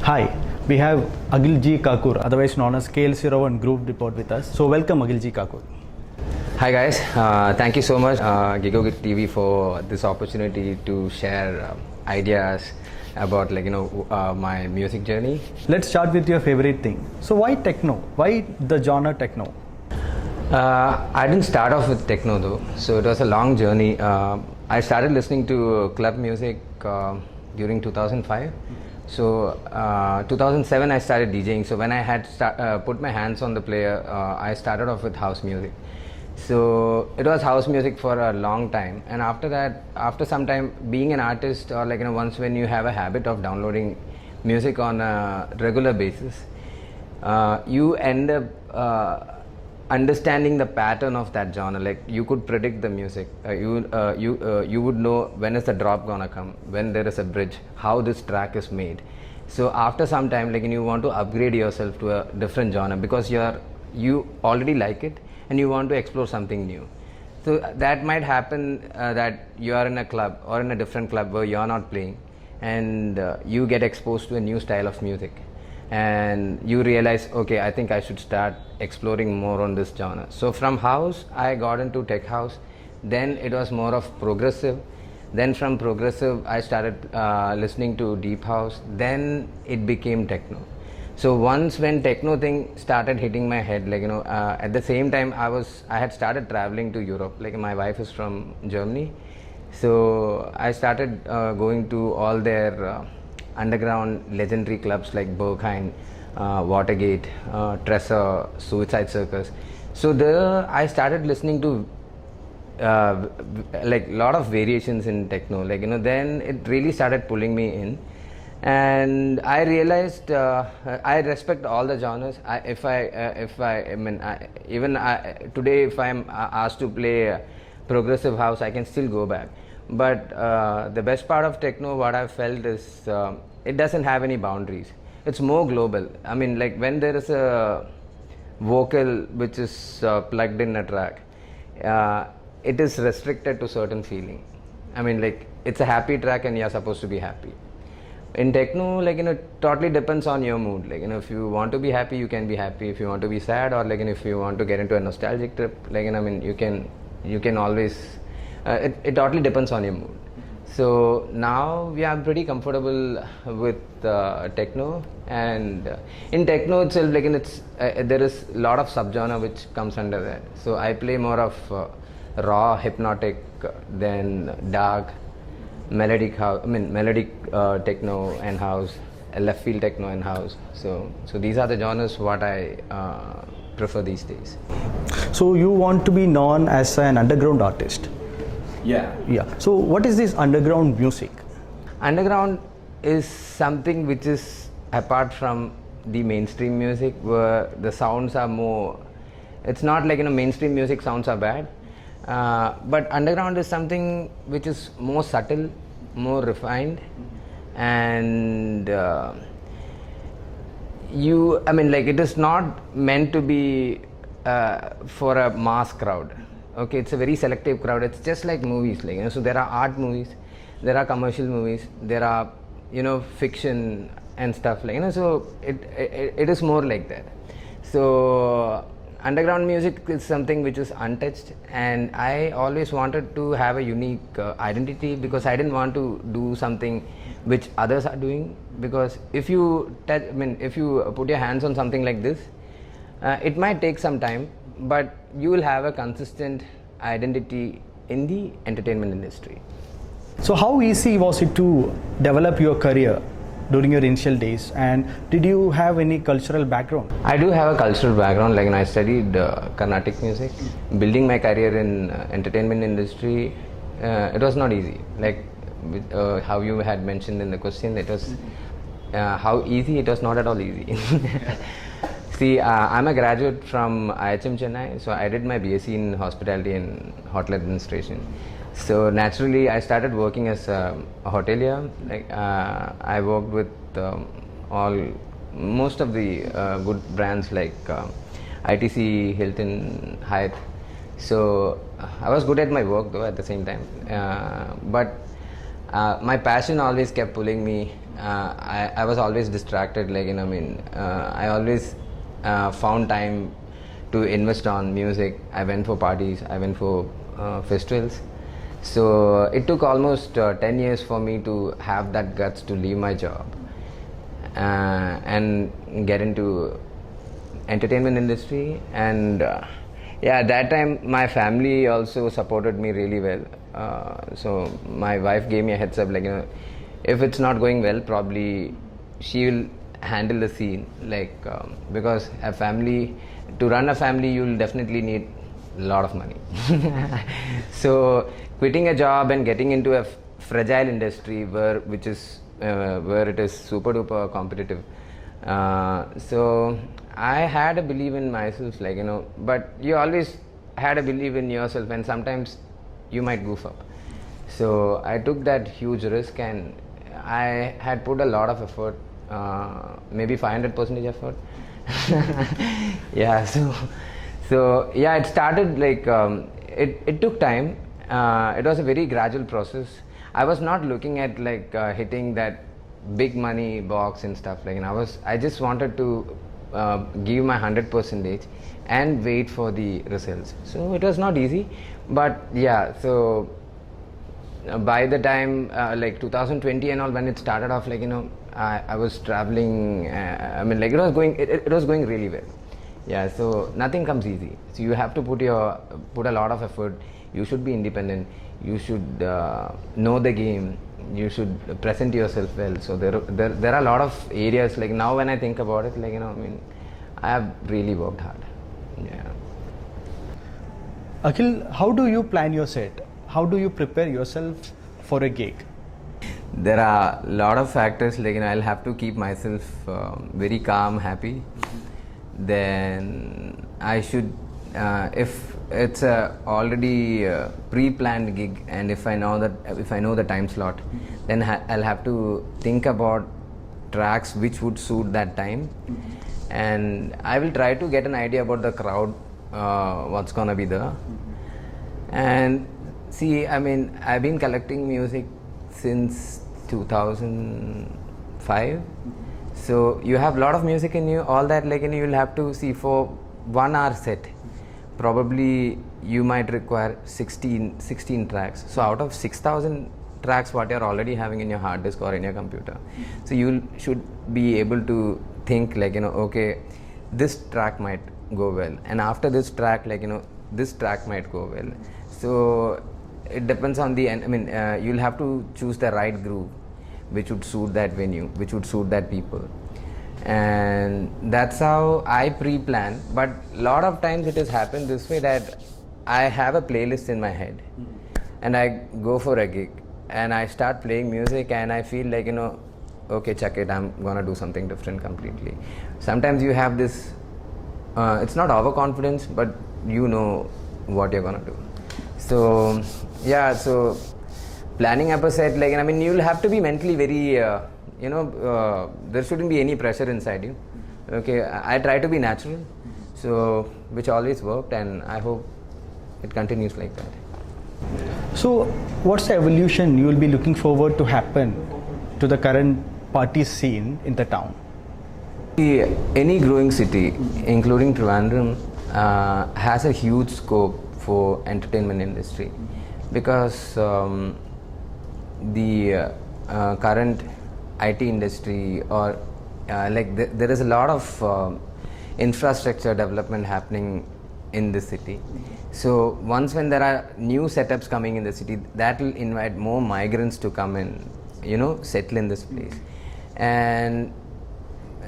Hi, we have Agilji Kakur, otherwise known as KL01 Group Report with us. So welcome Agilji Kakur. Hi guys, thank you so much Gigogit TV for this opportunity to share ideas about my music journey. Let's start with your favorite thing. So why techno? Why the genre techno? I didn't start off with techno though, so it was a long journey. I started listening to club music during 2005. So 2007 I started DJing. So when I had put my hands on the player, I started off with house music. So it was house music for a long time, and after that, after some time, being an artist, or once when you have a habit of downloading music on a regular basis, you end up understanding the pattern of that genre. Like you could predict the music, you would know when is the drop gonna come, when there is a bridge, how this track is made. So after some time, you want to upgrade yourself to a different genre because you already like it and you want to explore something new. So that might happen that you are in a club or in a different club where you are not playing, and you get exposed to a new style of music, and you realize, okay, I think I should start exploring more on this genre. So from house I got into tech house, then it was more of progressive, then from progressive I started listening to deep house, then it became techno. So once when techno thing started hitting my head, at the same time I had started traveling to Europe. Like my wife is from Germany, so I started going to all their underground legendary clubs like Berghain, Watergate, Tresor, Suicide Circus. So there I started listening to lot of variations in techno. Then it really started pulling me in, and I realized I respect all the genres. Today if I'm asked to play progressive house, I can still go back. But the best part of techno, what I've felt is it doesn't have any boundaries. It's more global. I mean, like when there is a vocal which is plugged in a track, it is restricted to certain feeling. I mean, like it's a happy track and you're supposed to be happy. In techno, it totally depends on your mood. If you want to be happy, you can be happy. If you want to be sad, or if you want to get into a nostalgic trip, you can always. It totally depends on your mood. So now we are pretty comfortable with techno, and in techno itself, there is a lot of subgenre which comes under that. So I play more of raw, hypnotic, then dark, melodic house. Melodic techno and house, left field techno and house. So these are the genres what I prefer these days. So you want to be known as an underground artist? Yeah. So what is this underground music? Underground is something which is apart from the mainstream music, where the sounds are more. It's not mainstream music sounds are bad, but underground is something which is more subtle, more refined, and it is not meant to be for a mass crowd. Okay, it's a very selective crowd. It's just like movies, so there are art movies, there are commercial movies, there are fiction and stuff, so it is more like that. So underground music is something which is untouched, and I always wanted to have a unique identity, because I didn't want to do something which others are doing. Because if you put your hands on something like this, it might take some time, but you will have a consistent identity in the entertainment industry. So how easy was it to develop your career during your initial days, and did you have any cultural background? I do have a cultural background. I studied Carnatic music. Building my career in entertainment industry, it was not easy. How you had mentioned in the question, it was how easy. It was not at all easy. See, I'm a graduate from IHM Chennai, so I did my BSc in hospitality and hotel administration. So naturally, I started working as a hotelier. I worked with most of the good brands like ITC, Hilton, Hyatt. So I was good at my work though at the same time. But my passion always kept pulling me I was always distracted, like, I always found time to invest on music. I went for parties, I went for festivals. So it took almost 10 years for me to have that guts to leave my job and get into entertainment industry. And yeah, at that time my family also supported me really well. So my wife gave me a heads up, like, if it's not going well, probably she will handle the scene, like, because a family, to run a family, you'll definitely need a lot of money. So quitting a job and getting into a fragile industry where it is super duper competitive, so I had a belief in myself, like, but you always had a belief in yourself, and sometimes you might goof up. So I took that huge risk, and I had put a lot of effort, maybe 500% effort. Yeah, so yeah, it started like, it took time. It was a very gradual process. I was not looking at like hitting that big money box and stuff, like, I just wanted to give my 100% and wait for the results. So it was not easy, but yeah, so by the time like 2020 and all, when it started off, like, I was traveling, like, it was going really well. Yeah, so nothing comes easy. So you have to put a lot of effort. You should be independent. You should know the game. You should present yourself well. So there are a lot of areas, like, now when I think about it, like, I have really worked hard. Yeah. Akhil, how do you plan your set? How do you prepare yourself for a gig? There are a lot of factors, like, I'll have to keep myself very calm, happy. Then I should, if it's a already pre-planned gig, and if I know the time slot, then I'll have to think about tracks which would suit that time, and I will try to get an idea about the crowd, what's gonna be there. And see, I've been collecting music since 2005. So you have a lot of music in you, all that, like, you'll have to see for 1 hour set. Probably you might require 16 tracks. So out of 6,000 tracks, what you're already having in your hard disk or in your computer, so you should be able to think, like, okay, this track might go well, and after this track, like, this track might go well. So it depends on the end. You'll have to choose the right groove which would suit that venue, which would suit that people, and that's how I pre-plan. But a lot of times it has happened this way, that I have a playlist in my head, and I go for a gig and I start playing music, and I feel like, okay, check it, I'm gonna do something different completely. Sometimes you have this, it's not overconfidence, but you know what you're gonna do. So yeah, so planning up a set, like, you'll have to be mentally very, there shouldn't be any pressure inside you. Okay, I try to be natural, so which always worked, and I hope it continues like that. So, what's the evolution you will be looking forward to happen to the current party scene in the town? Any growing city, including Trivandrum, has a huge scope for entertainment industry, because the current IT industry, or there is a lot of infrastructure development happening in the city. So when there are new setups coming in the city, that will invite more migrants to come and settle in this place, and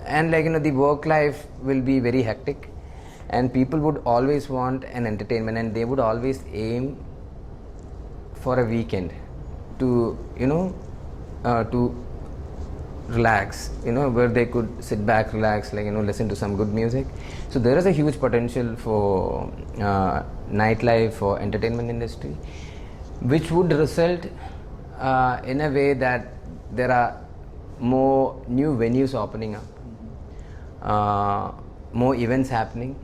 the work life will be very hectic, and people would always want an entertainment, and they would always aim for a weekend to to relax, where they could sit back, relax, listen to some good music. So there is a huge potential for nightlife, for entertainment industry, which would result in a way that there are more new venues opening up, more events happening,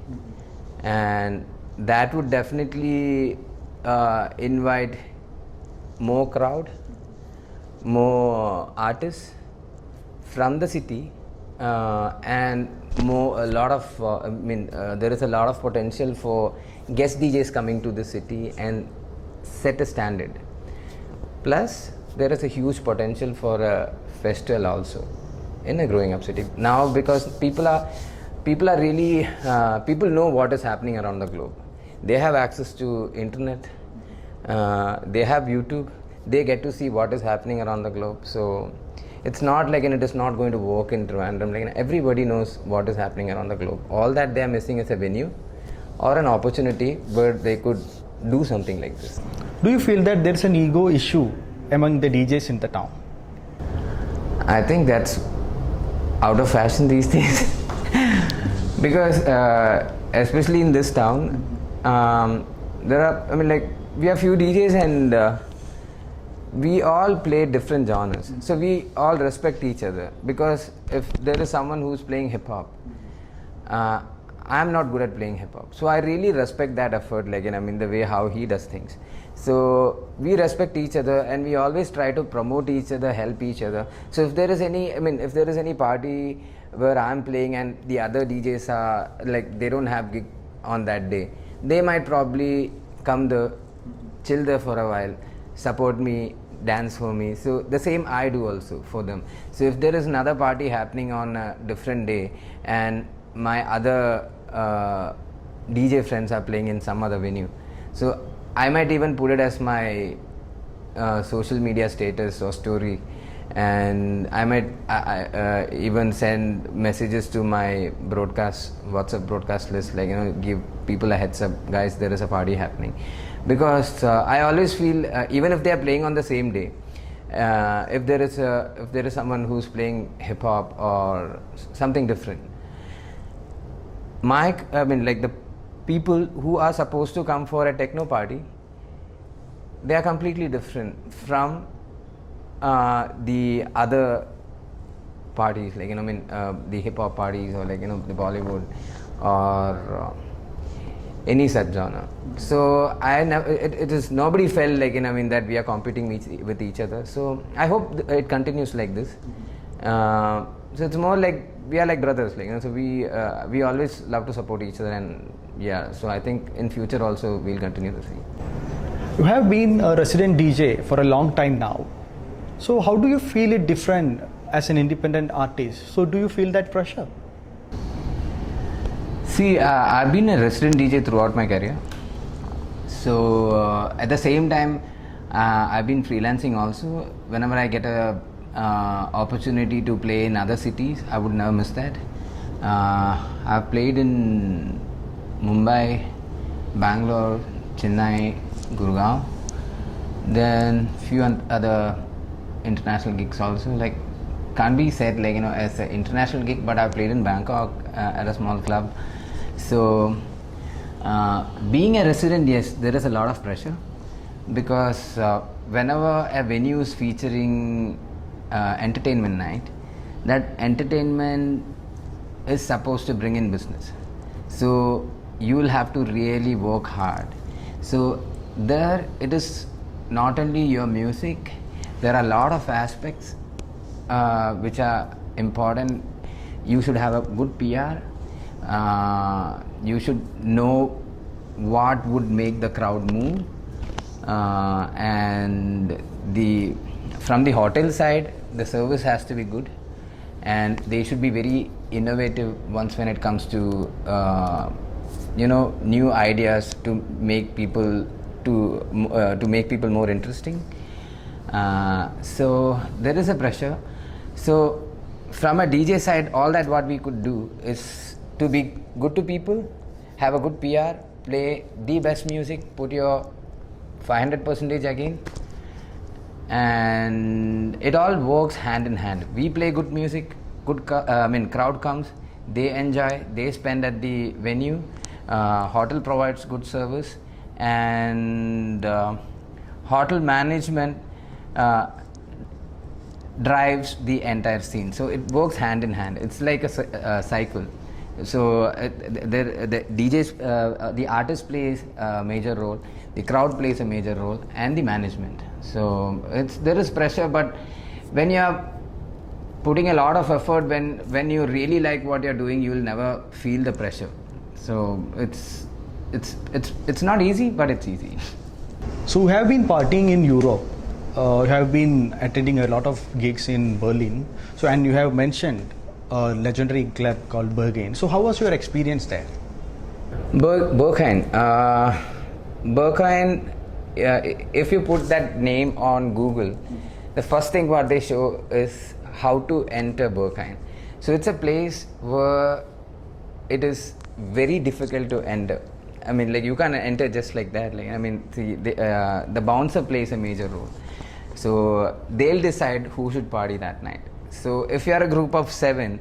and that would definitely invite more crowd, more artists, from the city, and a lot of there is a lot of potential for guest DJs coming to the city and set a standard. Plus, there is a huge potential for a festival also in a growing up city now, because people are really people know what is happening around the globe. They have access to internet, they have YouTube, they get to see what is happening around the globe. So it's not like, and it is not going to work in random, like everybody knows what is happening around the globe. All that they are missing is a venue or an opportunity where they could do something like this. Do you feel that there's an ego issue among the DJs in the town? I think that's out of fashion these days. Because especially in this town, there are, we have few DJs, and we all play different genres. So we all respect each other, because if there is someone who's playing hip hop, I'm not good at playing hip hop. So I really respect that effort, the way how he does things. So we respect each other, and we always try to promote each other, help each other. So if there is any party where I'm playing and the other DJs are they don't have gig on that day, they might probably come there, chill there for a while, support me, dance for me. So the same I do also for them. So if there is another party happening on a different day and my other DJ friends are playing in some other venue, so I might even put it as my social media status or story, and I might even send messages to my WhatsApp broadcast list, give people a heads up, guys, there is a party happening. Because I always feel, even if they are playing on the same day, if there is someone who's playing hip hop or something different, the people who are supposed to come for a techno party, they are completely different from the other parties, the hip hop parties, or the Bollywood or any such genre. So it is, nobody felt that we are competing with each other. So I hope it continues like this. So it's more like we are like brothers, so we always love to support each other, and so I think in future also we'll continue to see. You have been a resident DJ for a long time now. So how do you feel it different as an independent artist? So do you feel that pressure? See, I've been a resident DJ throughout my career. So at the same time, I've been freelancing also. Whenever I get a opportunity to play in other cities, I would never miss that. I've played in Mumbai, Bangalore, Chennai, Gurgaon, then few other international gigs also. Can't be said as an international gig, but I've played in Bangkok at a small club. So being a resident, yes, there is a lot of pressure, because whenever a venue is featuring entertainment night, that entertainment is supposed to bring in business. So you will have to really work hard. So there it is not only your music, there are a lot of aspects which are important. You should have a good PR. You should know what would make the crowd move, and from the hotel side, the service has to be good, and they should be very innovative when it comes to new ideas to make people more interesting. So there is a pressure. So from a DJ side, all that what we could do is to be good to people, have a good PR, play the best music, put your 500% again, and it all works hand in hand. We play good music, crowd comes, they enjoy, they spend at the venue, hotel provides good service, and hotel management drives the entire scene. So it works hand in hand. It's like a cycle. So the DJs, the artist plays a major role, the crowd plays a major role, and the management. So there is pressure, but when you are putting a lot of effort. When you really like what you're doing, you will never feel the pressure. So it's not easy, but it's easy. So you have been partying in Europe. You have been attending a lot of gigs in Berlin. So and you have mentioned a legendary club called Berghain. So how was your experience there? Berghain. Berghain. If you put that name on Google, the first thing what they show is how to enter Berghain. So it's a place where it is very difficult to enter. I mean, like you can't enter just like that. Like I mean, the bouncer plays a major role. So they'll decide who should party that night. So if you are a group of 7,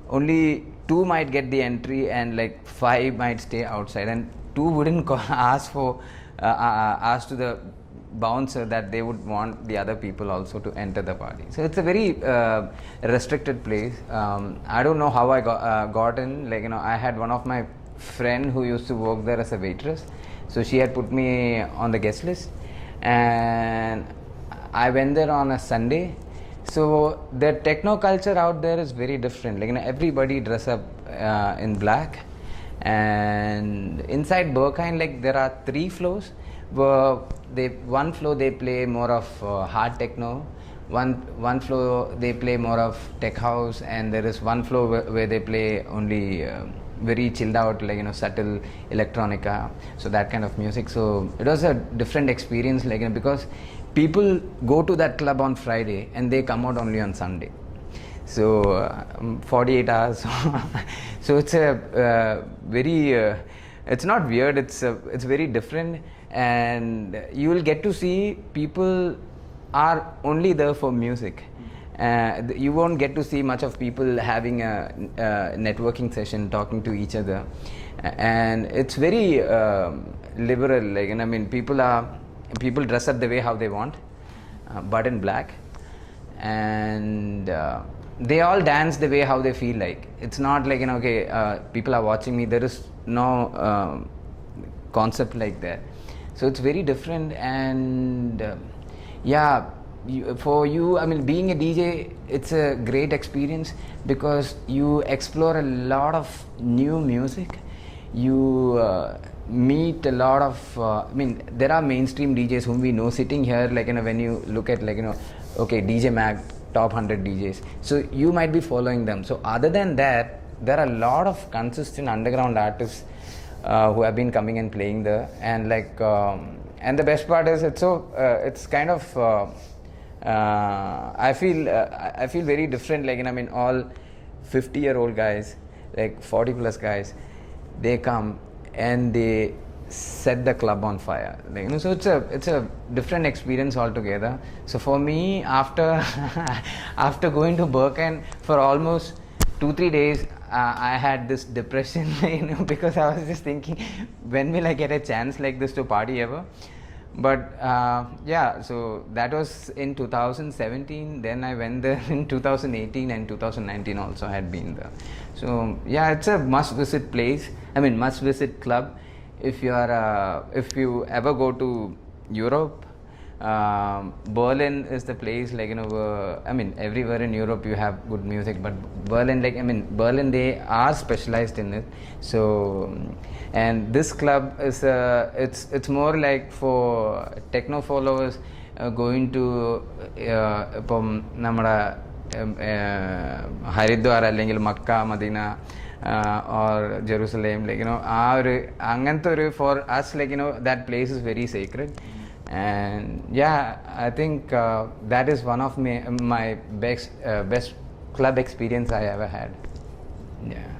only 2 might get the entry, and like 5 might stay outside, and 2 wouldn't ask to the bouncer that they would want the other people also to enter the party. So it's a very restricted place. I don't know how I got in. Like I had one of my friend who used to work there as a waitress, so she had put me on the guest list, and I went there on a Sunday. So the techno culture out there is very different. Like everybody dress up in black, and inside Berghain, like there are 3 floors. Where one floor they play more of hard techno, one floor they play more of tech house, and there is one floor where they play only very chilled out, like subtle electronica, so that kind of music. So it was a different experience, like because people go to that club on Friday and they come out only on Sunday. So 48 hours. So it's a very it's not weird, it's very different, and you will get to see people are only there for music. You won't get to see much of people having a networking session, talking to each other, and it's very liberal. Like, and I mean, people dress up the way how they want, but in black, and they all dance the way how they feel like. It's not like okay, people are watching me. There is no concept like that. So it's very different, and for you, I mean, being a DJ, it's a great experience because you explore a lot of new music. You meet a lot of, I mean, there are mainstream DJs whom we know sitting here, like, when you look at, like, okay, DJ Mag, top 100 DJs. So you might be following them. So other than that, there are a lot of consistent underground artists who have been coming and playing there. And like, and the best part is it's kind of, I feel very different. Like, I mean, all 50-year-old guys, like 40 plus guys, they come and they set the club on fire. Like, so it's a different experience altogether. So for me, after going to Berghain for almost 2-3 days, I had this depression, because I was just thinking, when will I get a chance like this to party ever? But so that was in 2017. Then I went there in 2018 and 2019 also I had been there. So yeah, it's a must-visit place. I mean, must-visit club. If you ever go to Europe, Berlin is the place. Like, I mean, everywhere in Europe you have good music, but Berlin, like, I mean, Berlin, they are specialized in it. So, and this club is it's more like for techno followers going to namada Haridwar അല്ലെങ്കിൽ Mecca Medina or Jerusalem, like, for us, like, that place is very sacred. And yeah, I think that is one of my best club experience I ever had. Yeah.